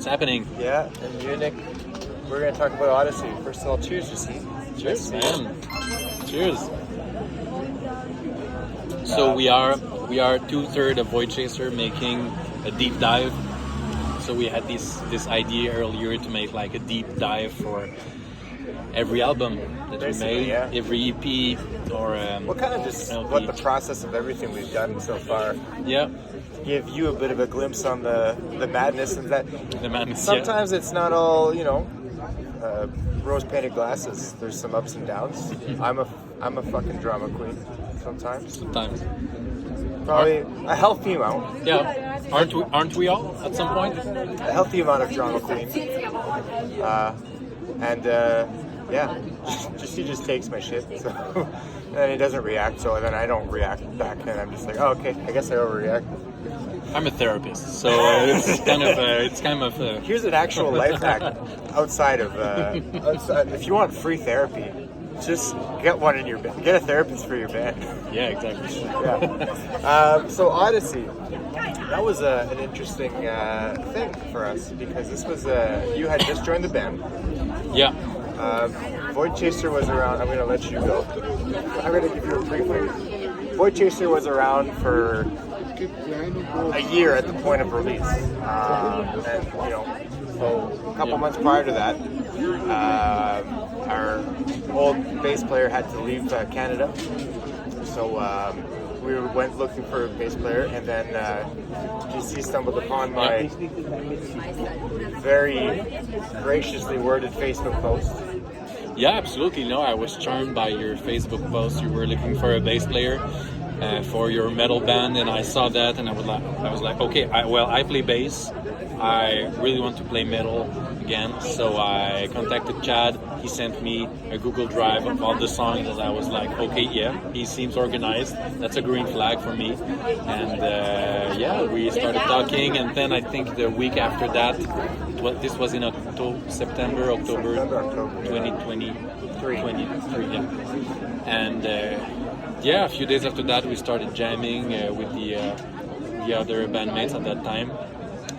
happening? Yeah, in Munich. We're going to talk about Odyssey. First of all, cheers, Jici. Cheers, man. Cheers. So we are 2/3 of Voidchaser making a deep dive. So we had this idea earlier to make like a deep dive for every album that we made, every EP or what kind of just LP. What the process of everything we've done so far. Yeah. Give you a bit of a glimpse on the madness and that. The madness. Sometimes it's not all rose-painted glasses. There's some ups and downs. I'm a fucking drama queen. Sometimes. Probably a healthy amount. Yeah. Aren't we all at some point? A healthy amount of drama queen. He just takes my shit. So and he doesn't react. So then I don't react back. And I'm just like, oh, okay. I guess I overreact. I'm a therapist, so it's kind of. Here's an actual life hack outside. If you want free therapy, just get one in your band. Get a therapist for your band. Yeah, exactly. Yeah. So Odyssey, that was an interesting thing for us because this was you had just joined the band. Yeah. Voidchaser was around. I'm going to let you go. I'm going to give you a briefing. Voidchaser was around for a year at the point of release, so a couple months prior to that, our old bass player had to leave Canada, so we went looking for a bass player, and then GC stumbled upon my very graciously worded Facebook post. Yeah, absolutely. No, I was charmed by your Facebook post. You were looking for a bass player for your metal band, and I saw that, and I was like, okay, I play bass. I really want to play metal again, so I contacted Chad. He sent me a Google Drive of all the songs, and I was like, okay, yeah, he seems organized. That's a green flag for me. And we started talking, and then I think the week after that, this was in September, October 2023. And a few days after that, we started jamming with the other bandmates at that time.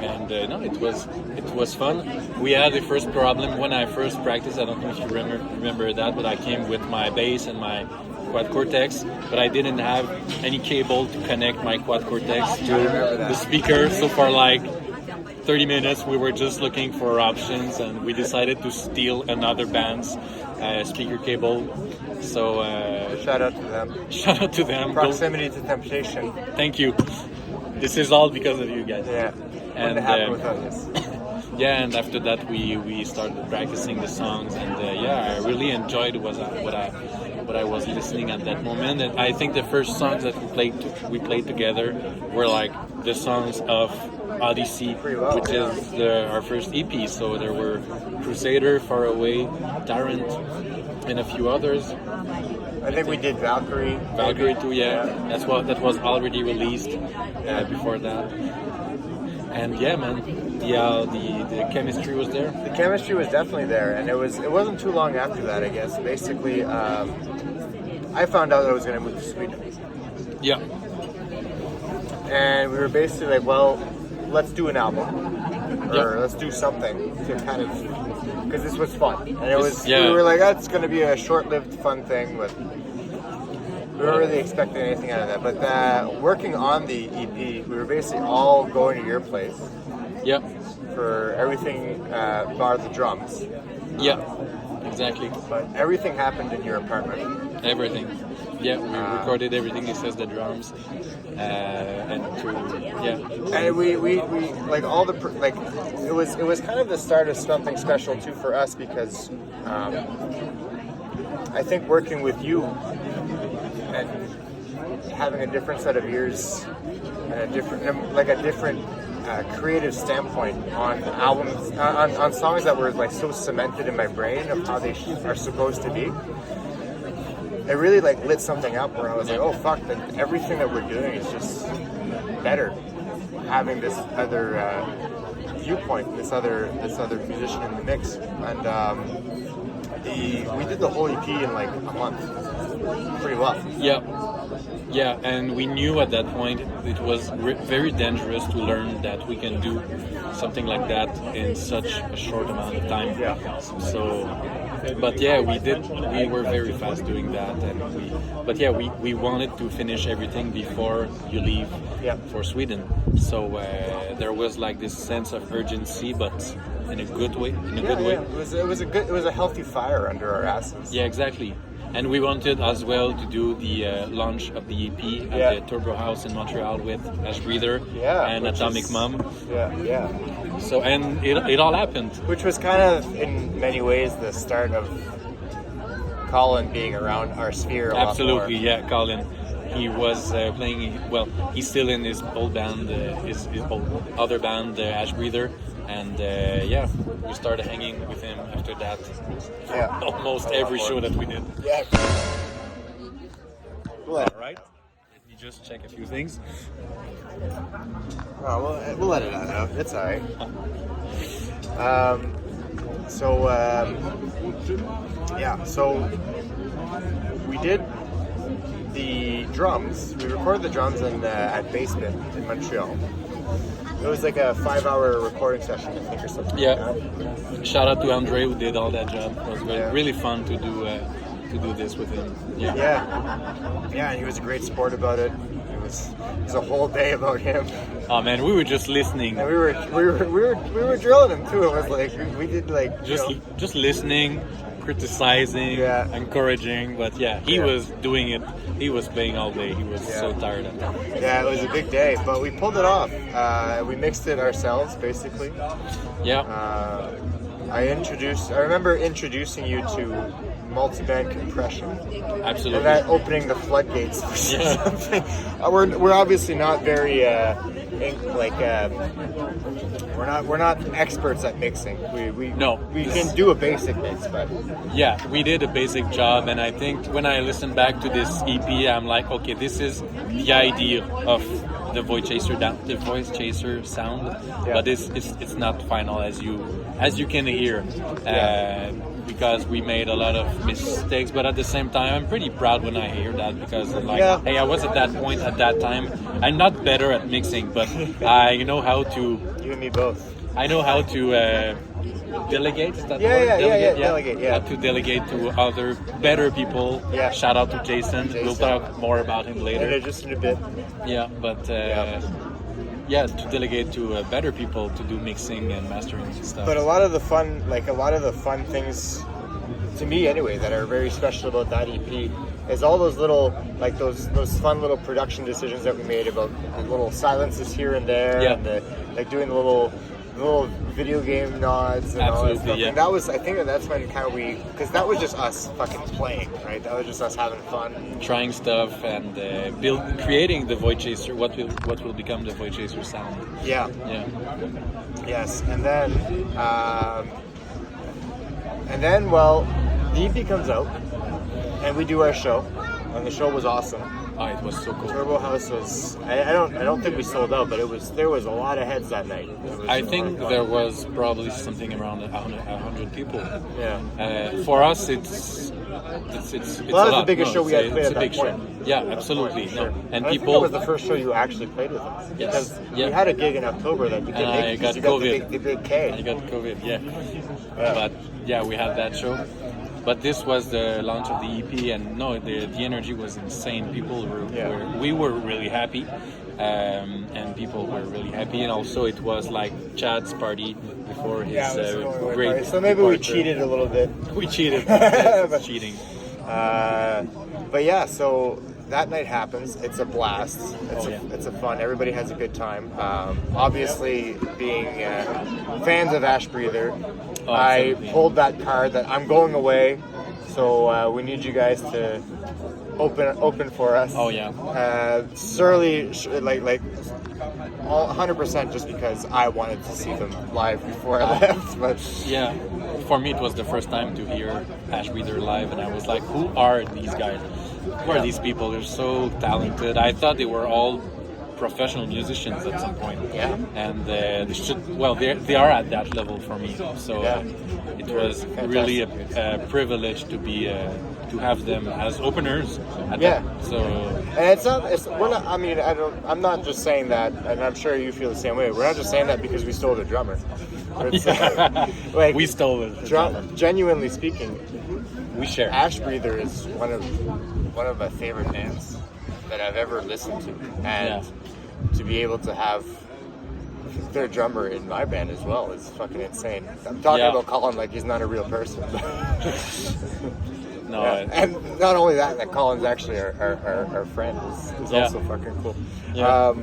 And it was fun. We had the first problem when I first practiced. I don't know if you remember that, but I came with my bass and my quad cortex, but I didn't have any cable to connect my quad cortex to the speaker. So for like 30 minutes, we were just looking for options, and we decided to steal another band's speaker cable. So shout out to them. Shout out to them. Proximity to temptation. Thank you. This is all because of you guys. Yeah. And yeah, and after that we started practicing the songs, and I really enjoyed what I was listening at that moment. And I think the first songs that we played together were like the songs of Odyssey, which is our first EP. So there were Crusader, Far Away, Tyrant, and a few others. I think we did Valkyrie. Valkyrie too, yeah. That was already released before that. And yeah, man, the chemistry was there. The chemistry was definitely there, and it wasn't too long after that, I guess. Basically, I found out that I was going to move to Sweden. Yeah. And we were basically like, well, let's do an album, or let's do something to kind of, because this was fun, and it was. We were like, it's going to be a short-lived fun thing, but we weren't really expecting anything out of that. But working on the EP, we were basically all going to your place. Yep. For everything, bar the drums. Yeah, exactly. But everything happened in your apartment. Everything. Yeah, we recorded everything except the drums. And we like all the it was kind of the start of something special too for us, because I think working with you and having a different set of ears and a different creative standpoint on albums, on songs that were like so cemented in my brain of how they are supposed to be. It really like lit something up where I was like, oh fuck, everything that we're doing is just better. Having this other viewpoint, this other musician in the mix, and we did the whole EP in like a month, pretty well. Yeah. Yeah, and we knew at that point it was very dangerous to learn that we can do something like that in such a short amount of time. Yeah. So, but yeah, we did. We were very fast doing that, we wanted to finish everything before you leave for Sweden. So there was like this sense of urgency, but in a good way. Way. It was a healthy fire under our asses. Yeah, exactly. And we wanted as well to do the launch of the EP at the Turbo House in Montreal with Ash Breather and Atomic Mom. Yeah. So, and it all happened. Which was kind of, in many ways, the start of Colin being around our sphere a lot more. Absolutely, yeah, Colin. He was playing, he's still in his old band, his old other band, Ash Breather. And we started hanging with him after that. Yeah. Almost every show that we did. Yeah. All right. Let me just check a few things. Oh, we'll let it out. It's all right. So we did the drums. We recorded the drums at Basement in Montreal. It was like a 5-hour recording session, I think, or something. Yeah. Like that. Shout out to Andre who did all that job. It was really fun to do this with him. Yeah, and he was a great sport about it. It was a whole day about him. Oh man, we were just listening. And we were drilling him too. It was like we did like just listening, criticizing, encouraging. But he was doing it. He was playing all day. He was so tired of that. Yeah, it was a big day, but we pulled it off. We mixed it ourselves, basically. Yeah. I remember introducing you to multi-band compression. Absolutely. And that opening the floodgates for something. We're obviously not very we're not experts at mixing. We can do a basic mix, but we did a basic job, and I think when I listen back to this EP, I'm like, okay, this is the idea of the Voidchaser sound, but it's not final as you can hear. Because we made a lot of mistakes, but at the same time, I'm pretty proud when I hear that because, hey, I was at that point at that time. I'm not better at mixing, but I know how to. You and me both. I know how to delegate. Is that delegate. How to delegate to other better people. Yeah. Shout out to Jason. We'll talk more about him later. Just in a bit. Yeah, but. To delegate to better people to do mixing and mastering and stuff. But a lot of the fun things, to me anyway, that are very special about that EP is all those little, those fun little production decisions that we made about the little silences here and there, and doing the little video game nods and all that stuff. And that was, I think that's when because that was just us fucking playing, right? That was just us having fun, trying stuff and creating the Voidchaser, what will become the Voidchaser sound. Yeah. Yes, and then the EP comes out, and we do our show, and the show was awesome. Oh, it was so cool. Turbo House was. I don't think we sold out, but there was a lot of heads that night. I think there was probably something around 100 people. Yeah. For us, it's a lot. The biggest show we had played at that point. Show. Yeah, absolutely. Sure. And I people. think that was the first show you actually played with us. Yes. Because we had a gig in October that you could make. I got you COVID. Got the big K. I got COVID. Yeah. But we had that show. But this was the launch of the EP, and the energy was insane. People we were really happy, and people were really happy. And also, it was like Chad's party before his great party. So maybe we cheated a little bit. We cheated. That's cheating. But so that night happens. It's a blast. It's a fun. Everybody has a good time. Obviously, being fans of Ash Breather, I pulled that card that I'm going away, so we need you guys to open for us. Oh yeah. Surly, like 100% just because I wanted to see them live before I left. But for me it was the first time to hear Ash Breather live, and I was like, who are these guys? Who are these people? They're so talented. I thought they were all professional musicians at some point. Yeah. And they are at that level for me. So it was really a privilege to be to have them as openers. So and it's not. We're not. I mean, I'm not just saying that, and I'm sure you feel the same way. We're not just saying that because we stole the drummer. Like we stole the drummer. Genuinely speaking, we share. Ash Breather is one of my favorite bands that I've ever listened to, and to be able to have their drummer in my band as well is fucking insane. I'm talking about Colin like he's not a real person. No, and not only that Colin's actually our friend is also fucking cool. Yeah.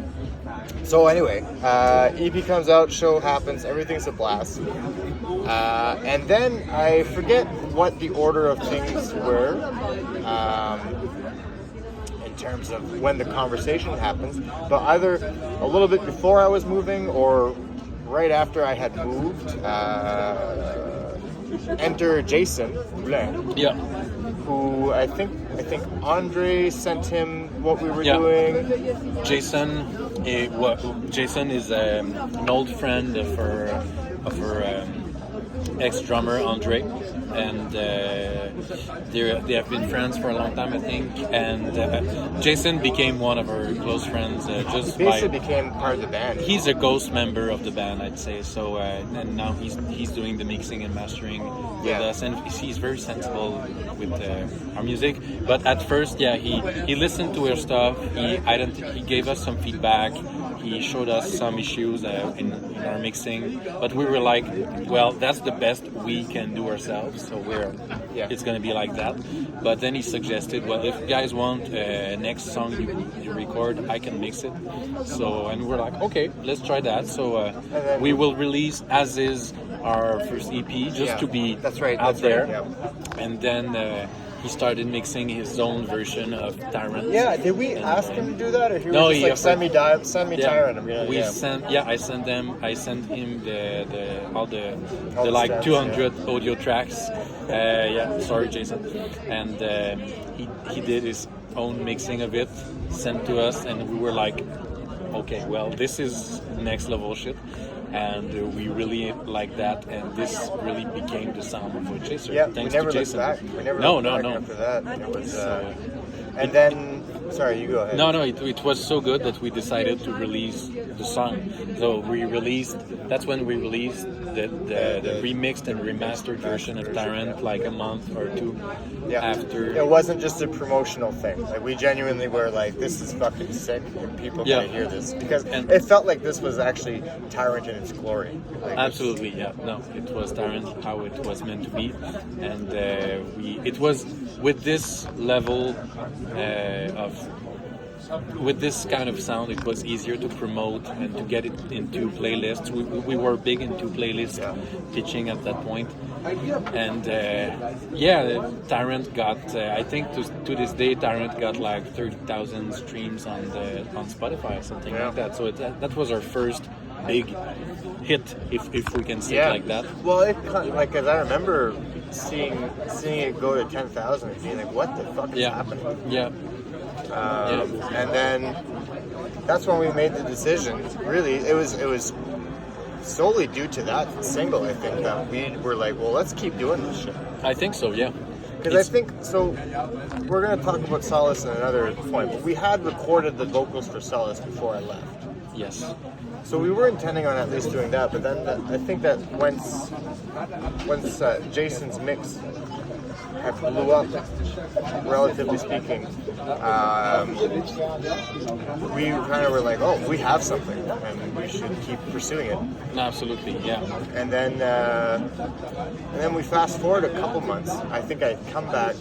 So anyway, EP comes out, show happens, everything's a blast. And then I forget what the order of things were in terms of when the conversation happens, but either a little bit before I was moving or right after I had moved, enter Jason, who I think Andre sent him what we were doing. Jason is an old friend of her ex-drummer Andre, and they have been friends for a long time, I think. And Jason became one of our close friends. Just basically became part of the band. He's a ghost member of the band, I'd say. So and now he's doing the mixing and mastering with us, and he's very sensible with our music. But at first, he listened to our stuff. He gave us some feedback. He showed us some issues in our mixing, but we were like, well, that's the best we can do ourselves, so it's going to be like that. But then he suggested, well, if you guys want next song you record, I can mix it. So, and we're like, okay, let's try that. So we will release as is our first EP, just to be out there. And then he started mixing his own version of Tyrant. Yeah, did we ask him to do that, or he was just like, send me Tyrant? I sent him all the like 200 audio tracks. Sorry, Jason. And he did his own mixing of it, sent to us, and we were like, okay, well, this is next level shit. And we really liked that, and this really became the sound of Voidchaser. Yeah, thanks we never to Jason. Looked back. We never looked back after that. It was, and then, sorry, you go ahead. No, it was so good that we decided to release the song. So that's when we released the remixed and remastered version of Tyrant like a month or two after. It wasn't just a promotional thing. Like, we genuinely were like, this is fucking sick, and people gotta hear this. Because it felt like this was actually Tyrant in its glory. Like, absolutely, no, it was Tyrant how it was meant to be. And it was with this level with this kind of sound, it was easier to promote and to get it into playlists. We were big into playlist pitching at that point. And Tyrant got, I think to this day, Tyrant got like 30,000 streams on Spotify or something like that. So that was our first big hit, if we can say it like that. Well, because I remember seeing it go to 10,000 and being like, what the fuck is happening? Yeah. And then that's when we made the decision. Really, it was solely due to that single, I think, that we were like, well, let's keep doing this shit. I think so, yeah. Because I think, so we're going to talk about Solace in another point, but we had recorded the vocals for Solace before I left. Yes. So we were intending on at least doing that, but then I think that once Jason's mix had blew up, relatively speaking, we kind of were like, oh, we have something, and we should keep pursuing it. Absolutely, yeah. And then we fast forward a couple months. I think I come back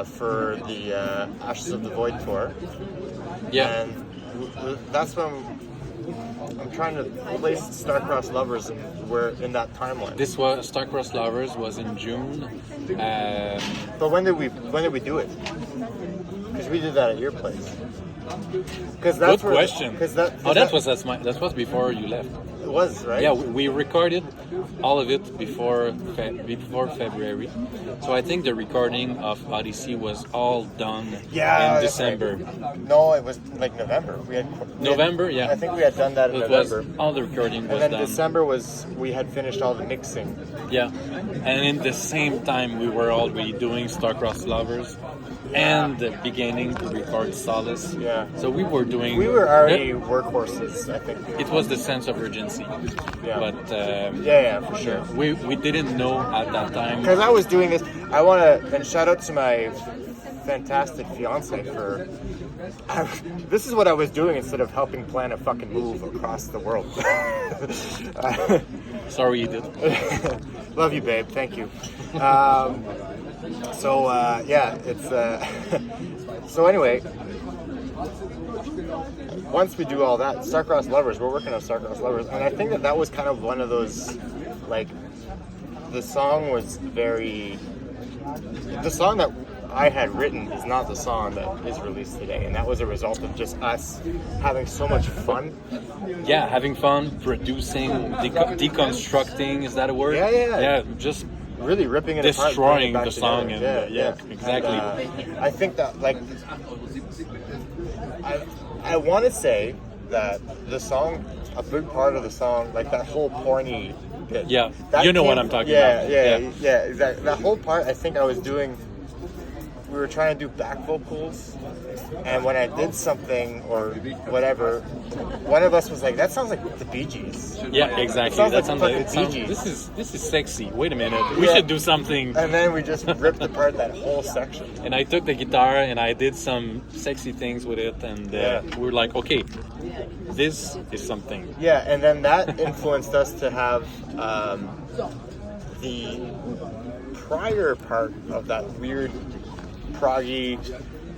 for the Ashes of the Void tour. Yeah. And that's when I'm trying to place Starcross Lovers in that timeline. This was Starcross Lovers was in June. But when did we do it? Because we did that at your place. Good question. That was before you left. was, right? Yeah, we recorded all of it before February. So I think the recording of Odyssey was all done in December. Right. No, it was like November. November, yeah. I think we had done that in November. All the recording was done. And then done. December we had finished all the mixing. Yeah, and in the same time we were already doing Star-Crossed Lovers and beginning to record Solace. Yeah. So we were already workhorses, I think. It was the sense of urgency. Yeah. But for sure. We didn't know at that time. Because I was doing this, I want to, and shout out to my fantastic fiance for, this is what I was doing instead of helping plan a fucking move across the world. Sorry you did. Love you, babe. Thank you. So anyway, once we do all that, Star-Crossed Lovers, we're working on Star-Crossed Lovers, and I think that was kind of one of those, like, the song that I had written is not the song that is released today, and that was a result of just us having so much fun. Yeah, having fun, producing, deconstructing, is that a word? Yeah, just really ripping it apart, destroying the song. Together. And, exactly. And, I think that, like, I want to say that the song, a big part of the song, like that whole porny bit. Yeah, you know what I'm talking about. Yeah, exactly. That whole part, I think I was doing. We were trying to do back vocals, and when I did something or whatever, one of us was like, "That sounds like the Bee Gees." Yeah, exactly. That sounds like the Bee Gees. This is sexy. Wait a minute, we should do something. And then we just ripped apart that whole section. And I took the guitar and I did some sexy things with it, and we were like, okay, this is something. Yeah, and then that influenced us to have the prior part of that weird proggy,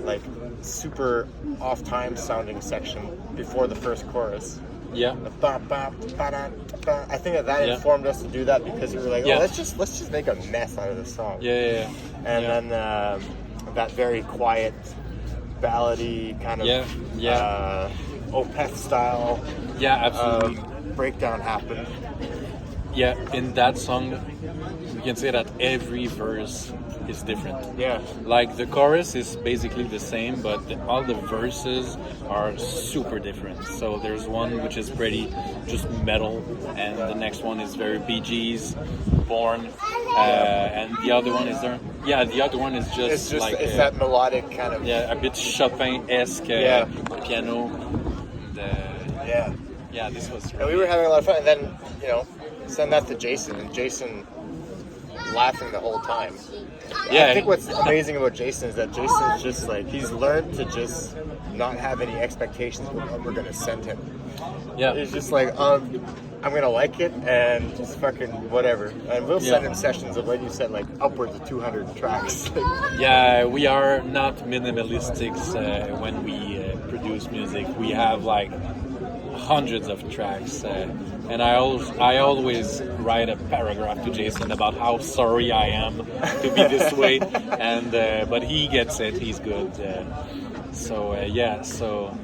like super off-time sounding section before the first chorus. Yeah. I think that informed us to do that because we were like, let's just make a mess out of this song. Yeah. And then that very quiet, ballady kind of Opeth style. Yeah, absolutely. Breakdown happened. Yeah, in that song, you can say that every verse is different. Yeah. Like the chorus is basically the same, but all the verses are super different. So there's one which is pretty just metal, and the next one is very Bee Gees, Born, and the other one is there. Yeah, the other one is just like it's that melodic kind of. Yeah, a bit Chopin-esque piano. Yeah, this was. And we were having a lot of fun, and then send that to Jason, and Jason laughing the whole time. Yeah, I think what's amazing about Jason is that Jason's just like, he's learned to just not have any expectations of what we're gonna send him. Yeah, he's just like, I'm gonna like it and just fucking whatever. And we'll send him sessions of, like you said, like upwards of 200 tracks. Yeah, we are not minimalistics when we produce music. We have like hundreds of tracks, and I always write a paragraph to Jason about how sorry I am to be this way, and but he gets it. He's good. So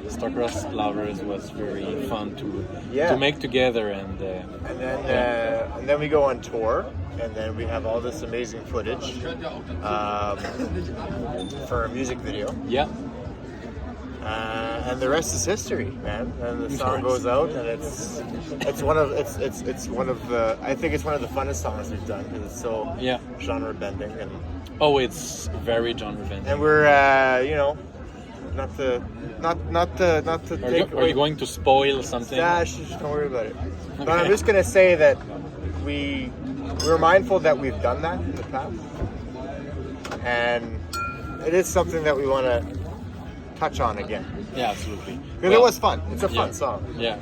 Star-Crossed Lovers was very fun to make together, and then we go on tour, and then we have all this amazing footage for a music video. Yeah. And the rest is history, man. And the song goes out, and it's one of the, I think it's one of the funnest songs we've done because it's so genre bending, and it's very genre bending. And we're not to Are you going to spoil something? Nah, don't worry about it. Okay. But I'm just gonna say that we're mindful that we've done that in the past, and it is something that we want to touch on again. Yeah, absolutely. Because it was fun. It's a fun song. Yeah.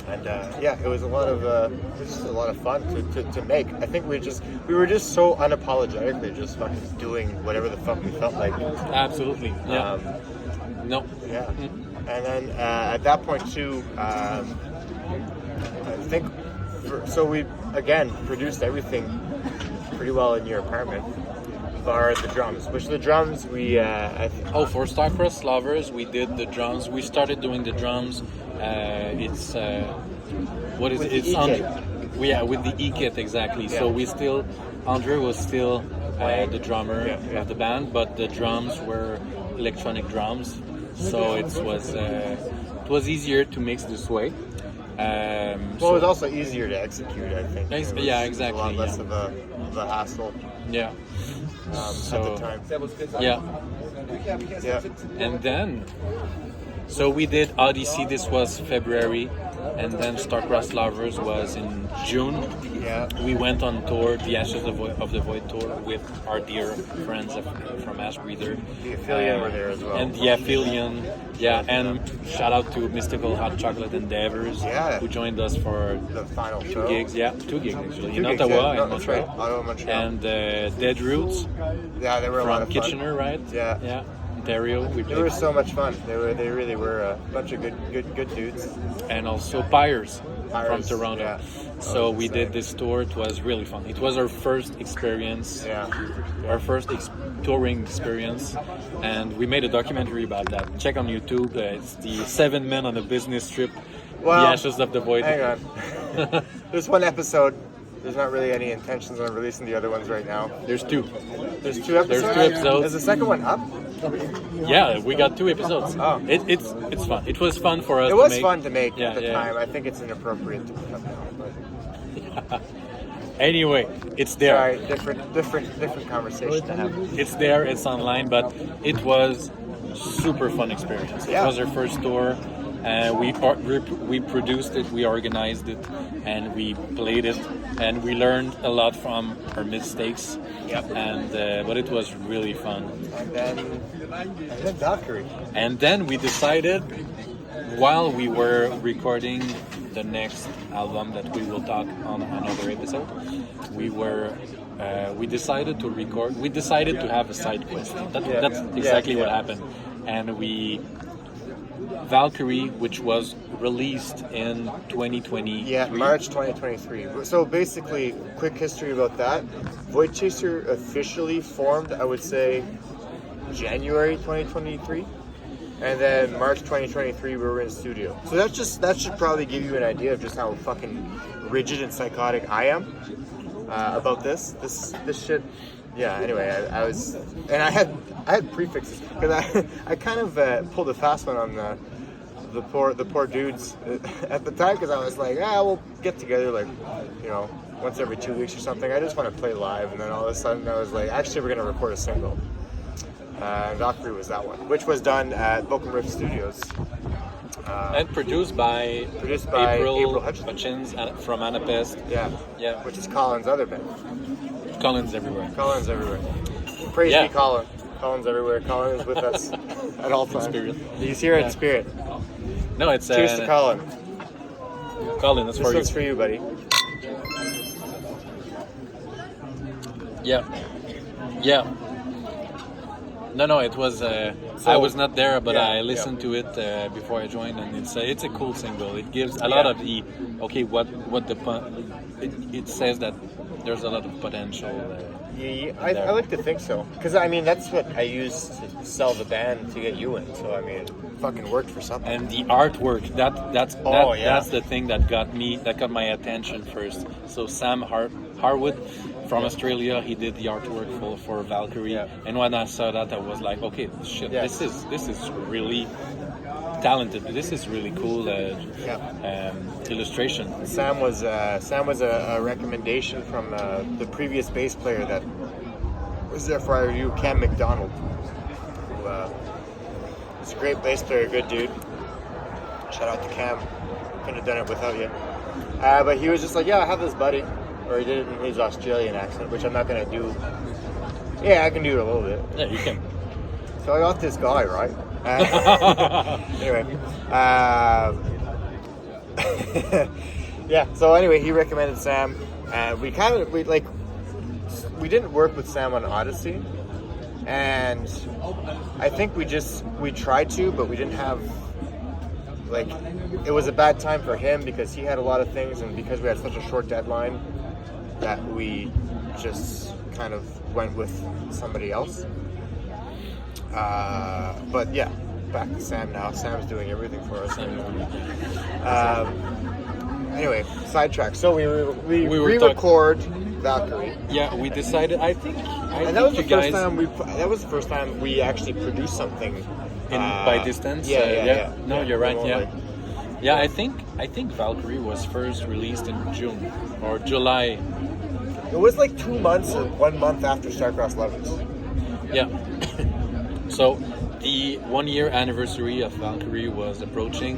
It was a lot of fun to make. I think we were just so unapologetically just fucking doing whatever the fuck we felt like. Absolutely. Yeah. No. Yeah. And then at that point too, I think we again produced everything pretty well in your apartment. Bar the drums, which the drums we for Star-Crossed Lovers we did the drums. We started doing the drums. It's what is With it? It's the on. E-kit. Yeah, with the E-kit exactly. Yeah. So Andre was still the drummer Yeah. of the band, but the drums were electronic drums, so it was easier to mix this way. It was also easier to execute, I think. Yeah, exactly. A lot less of a hassle. Yeah. At the time. Yeah. Yeah. And then, so we did Odyssey. This was February, and then Starcross Lovers was in June. Yeah. We went on tour, the Ashes of the Void tour, with our dear friends from Ash Breather. The Affiliate were there as well. And the Affiliate, yeah. And shout out to Mystical Hot Chocolate Endeavors, Yeah. who joined us for The final two show. gigs. Yeah, 2 gigs actually, in gigs, Ottawa yeah. No, and that's Montreal. right. Ottawa, Montreal. And Dead Roots Yeah, they were a lot from of fun. Kitchener, right? Yeah. Yeah. Ontario. We They played. were so much fun. They really were a bunch of good dudes. And also Pyres from Pyres, Toronto. yeah. So we insane. did this tour. It was really fun. It was our first experience, Yeah. our first touring experience, and we made a documentary about that. Check on YouTube. It's the 7 Men on a Business Trip, Well, The Ashes of the Void. Hang on. There's one episode. There's not really any intentions on releasing the other ones right now. There's 2. There's 2 episodes. There's 2 episodes. Is the second one up? Yeah, we got 2 episodes. Oh. It's fun. It was fun for us. It was fun to make Yeah, at the yeah. time. I think it's inappropriate to put up now. But Anyway, it's there. sorry, different conversation to have. It's there, it's online, but it was super fun experience. It Yeah. was our first tour. We produced it, we organized it, and we played it, and we learned a lot from our mistakes. Yep. And but it was really fun. And then Valkyrie. And then we decided, while we were recording the next album that we will talk on another episode, we decided to record. We decided to have a side quest. That's exactly what happened, and Valkyrie, which was released in 2020. Yeah, March 2023. So basically, quick history about that. Voidchaser officially formed, I would say, January 2023. And then March 2023, we were in studio. So that should probably give you an idea of just how fucking rigid and psychotic I am about this shit. Yeah. Anyway, I was, and I had prefixes because I kind of pulled a fast one on the poor dudes at the time, because I was like, we'll get together like, once every 2 weeks or something. I just want to play live, and then all of a sudden I was like, actually, we're gonna record a single. Valkyrie was that one, which was done at Vocal Rift Studios. And produced by April Hutchins from Anapest. Yeah. Which is Colin's other band. Colin's everywhere. Praise be Colin. Colin's everywhere. Colin is with us at all times. Spirit. He's here in spirit. No, it's Cheers to Colin. Colin, that's This for you. one's for you, buddy. Yeah. No, it was. I was not there, but I listened to it before I joined, and it's a cool single. It gives a lot of the it says that there's a lot of potential. I like to think so, because I mean that's what I used to sell the band to get you in. So I mean, it fucking worked for something. And the artwork, that's the thing that got my attention first. So Sam Harwood from Australia, he did the artwork for Valkyrie, and when I saw that, I was like, okay, shit, this is really talented. This is really cool illustration. Sam was a recommendation from the previous bass player that was there for our review, Cam McDonald. He's a great bass player, good dude. Shout out to Cam. Couldn't have done it without you. But he was just like, I have this buddy. Or he did it in his Australian accent, which I'm not going to do. Yeah, I can do it a little bit. Yeah, you can. So I got this guy, right? Anyway. So anyway, he recommended Sam. We didn't work with Sam on Odyssey. And I think we tried to, but we didn't have, it was a bad time for him because he had a lot of things, and because we had such a short deadline, that we just kind of went with somebody else. But back to Sam now. Sam's doing everything for us. Anyway, sidetrack. So we were re-record Valkyrie. Yeah, we decided. I think that was the first time That was the first time we actually produced something by distance. Yeah. No, you're right. Yeah. I think Valkyrie was first released in June or July. It was like 2 months or 1 month after Starcross Lovers. Yeah. So the 1 year anniversary of Valkyrie was approaching,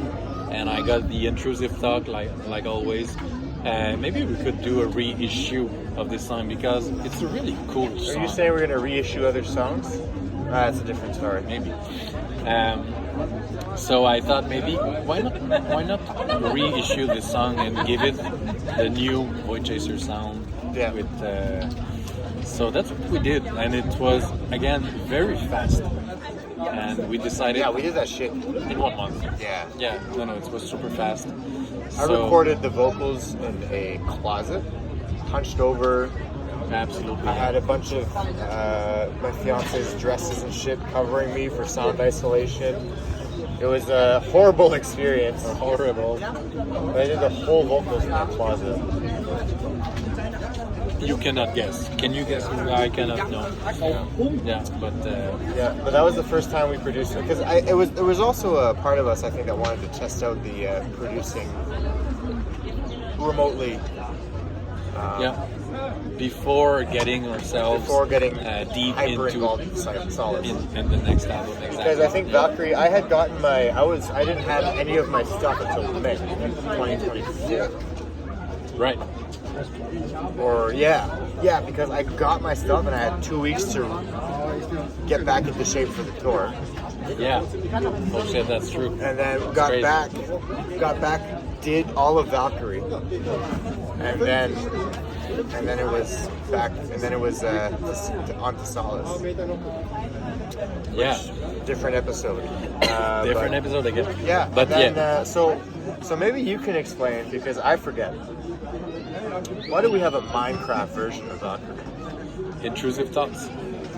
and I got the intrusive thought, like always. Maybe we could do a reissue of this song because it's a really cool song. Are you saying we're going to reissue other songs? That's a different story. Maybe. So I thought maybe why not reissue this song and give it the new Voidchaser sound. Yeah. So that's what we did, and it was again very fast. And we decided. Yeah, we did that shit in 1 month. Yeah. Yeah. No, it was super fast. I recorded the vocals in a closet, hunched over. Absolutely. I had a bunch of my fiance's dresses and shit covering me for sound isolation. It was a horrible experience. Horrible. But I did the whole vocals in that closet. You cannot guess. Can you guess? I cannot know. Yeah, but but that was the first time we produced it because it was also a part of us I think that wanted to test out the producing remotely. Before getting ourselves deep into solids in the next album. Exactly. Because I think Valkyrie, I had gotten I didn't have any of my stuff until May 2024. Right. Or because I got my stuff and I had 2 weeks to get back into shape for the tour. Yeah. Oh shit, that's true. And then got back, did all of Valkyrie, and then it was back, and then it was on to Solace. Yeah. Different episode. Different episode again. Yeah. But then, so maybe you can explain because I forget. Why do we have a Minecraft version of Valkyrie? Intrusive thoughts.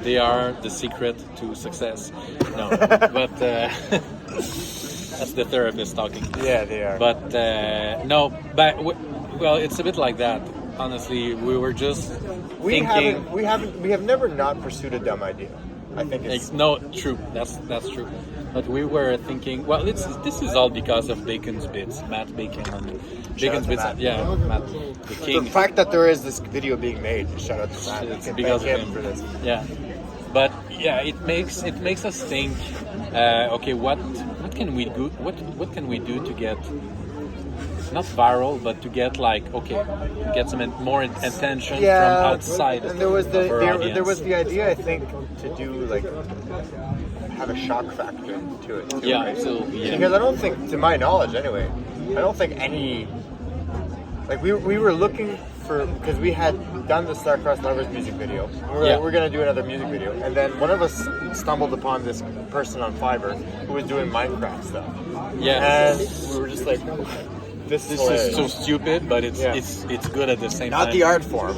They are the secret to success. No, but that's the therapist talking. Yeah, they are. But well, it's a bit like that. Honestly, we were just thinking. We have never not pursued a dumb idea. I think it's true. That's true. But we were thinking. Well, this is all because of Bacon's Bits, Matt Bacon and Bacon's Bits. Matt. Yeah, Matt, the king. The fact that there is this video being made, shout out to Matt. It's because of him for this. Yeah, but yeah, it makes us think. Okay, what can we do? What can we do to get not viral, but to get get some more attention from outside? And there was there was the idea, I think, to do have a shock factor to it. Too, right? Absolutely. Yeah. Because I don't think, to my knowledge, anyway, I don't think any we were looking for, because we had done the Starcross Lovers music video. We're gonna do another music video, and then one of us stumbled upon this person on Fiverr who was doing Minecraft stuff. Yeah. And we were just like, this is so stupid, but it's good at the same time. Not the art form.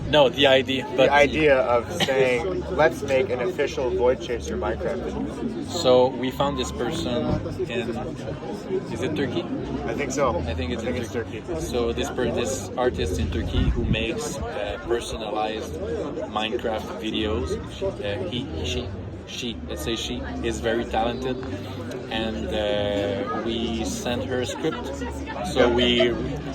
No, the idea. But the idea of saying, let's make an official Voidchaser Minecraft video. So we found this person is it Turkey? I think so. I think it's Turkey. So this artist in Turkey who makes personalized Minecraft videos. She is very talented, and we sent her a script. So we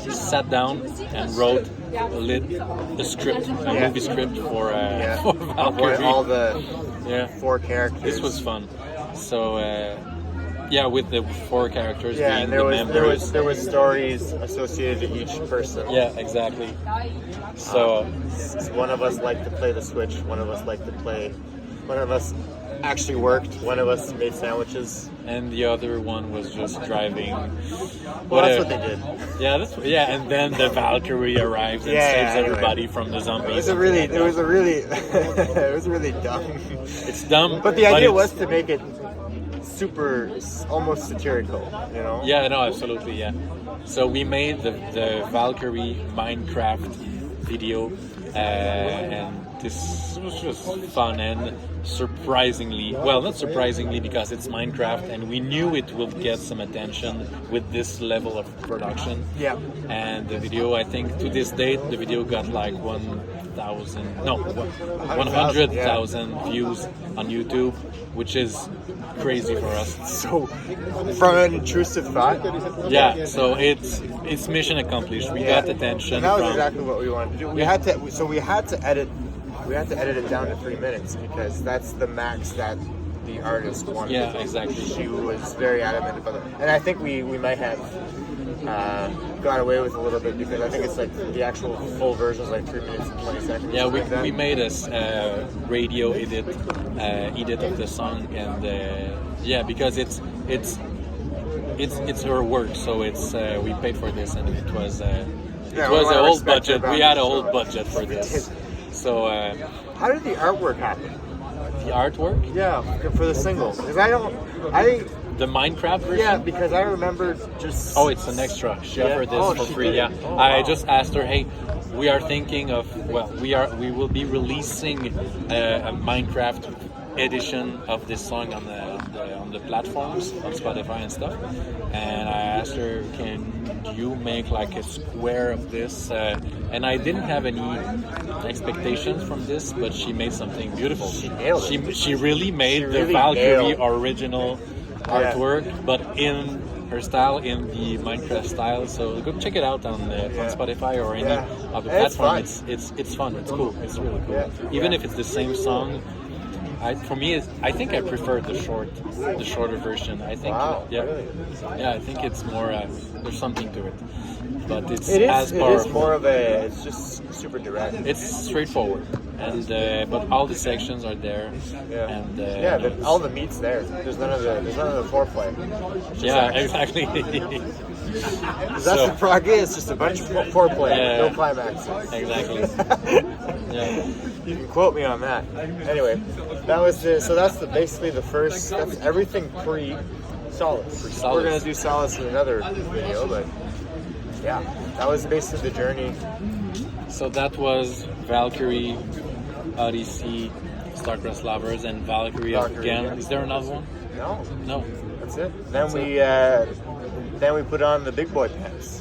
sat down and wrote a script, movie script for Valkyrie. All the 4 characters. This was fun. So with the 4 characters being and there members. was stories associated to each person. Yeah, exactly. So one of us liked to play the Switch. One of us liked to play. One of us actually worked. One of us made sandwiches, and the other one was just driving. Well, that's what they did. Yeah, and then the Valkyrie arrives and saves everybody from the zombies. It was really dumb. It's dumb, but the idea was to make it super, almost satirical, you know? Yeah, no, absolutely, yeah. So we made the Valkyrie Minecraft video and this was just fun and surprisingly, well, not surprisingly because it's Minecraft and we knew it would get some attention with this level of production. Yeah. And the video, I think to this date, the video got like 100,000 views on YouTube, which is crazy for us. So, from an intrusive thought. Yeah, so it's mission accomplished. We got attention. And that was exactly what we wanted to do. We had to edit it down to 3 minutes because that's the max that the artist wanted. Yeah, exactly. She was very adamant about it, and I think we might have got away with a little bit because I think it's like the actual full version is like 3 minutes and 20 seconds. Yeah, we made a radio edit of the song, and because it's her work, so it's we paid for this, and it was a whole budget. We had a whole budget for this. So, how did the artwork happen? The artwork? Yeah, for the single. Because the Minecraft version? Yeah, because I remember just... Oh, it's an extra. She offered this for free, yeah. Oh, I wow. just asked her, hey, we are thinking of, we will be releasing a Minecraft edition of this song on the platforms, on Spotify and stuff. And I asked her, can you make like a square of this? And I didn't have any expectations from this, but she made something beautiful. She nailed it. She really made the Valkyrie original artwork, but in her style, in the Minecraft style. So go check it out on Spotify or any of the platforms. It's fun. It's cool. It's really cool. Even if it's the same song. For me, I think I prefer the shorter version. I think, really? I think it's more. There's something to it, but it's as powerful. It is more of a. It's just super direct. It's straightforward, and but all the sections are there, and all the meat's there. There's none of the foreplay. Exactly. That's what prog is. It's just a bunch of foreplay, no climax. Exactly. You can quote me on that. Anyway, that's basically the first. That's everything pre-Solace. We're gonna do Solace in another video, but that was basically the journey. So that was Valkyrie, Odyssey, Starcross Lovers, and Valkyrie again. Is there another one? No. That's it. Then we put on the big boy pants.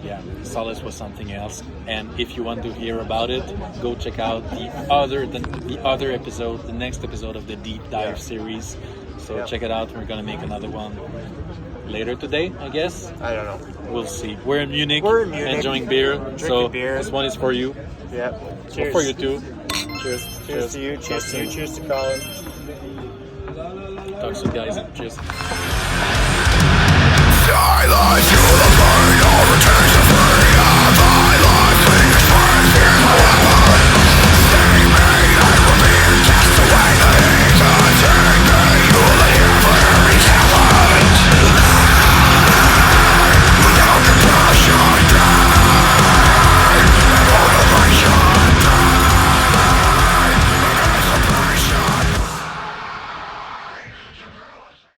Yeah, Solace was something else. And if you want to hear about it, go check out the other episode, the next episode of the Deep Dive Series. So check it out. We're gonna make another one later today, I guess. I don't know. We'll see. We're in Munich. Enjoying beer. Beer. This one is for you. Yeah. Cheers. For you too. Cheers. Cheers to you. Cheers to you. Cheers to Colin. Talk soon, guys. Cheers. Silence, you the burn, all returns to free.